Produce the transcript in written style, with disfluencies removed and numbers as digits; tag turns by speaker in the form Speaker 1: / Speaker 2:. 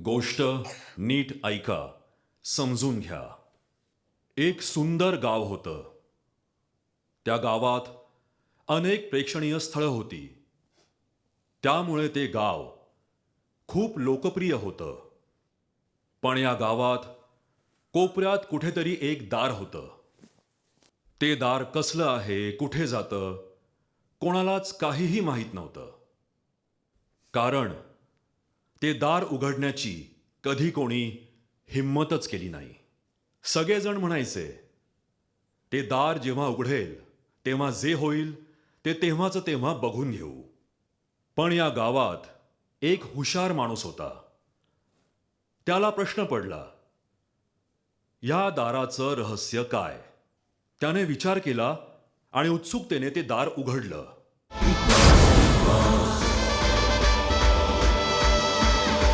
Speaker 1: गोष्ट नीट ऐका, समजून घ्या. एक सुंदर गाव होतं. त्या गावात अनेक प्रेक्षणीय स्थळं होती. त्यामुळे ते गाव खूप लोकप्रिय होतं. पण या गावात कोपऱ्यात कुठेतरी एक दार होतं. ते दार कसलं आहे, कुठे जातं, कोणालाच काहीही माहीत नव्हतं. कारण ते दार उघडण्याची कधी कोणी हिम्मतच केली नाही. सगळेजण म्हणायचे, ते दार जेव्हा उघडेल तेव्हा जे होईल ते तेव्हाच तेव्हा बघून घेऊ. पण या गावात एक हुशार माणूस होता. त्याला प्रश्न पडला, या दाराचं रहस्य काय? त्याने विचार केला आणि उत्सुकतेने ते दार उघडलं.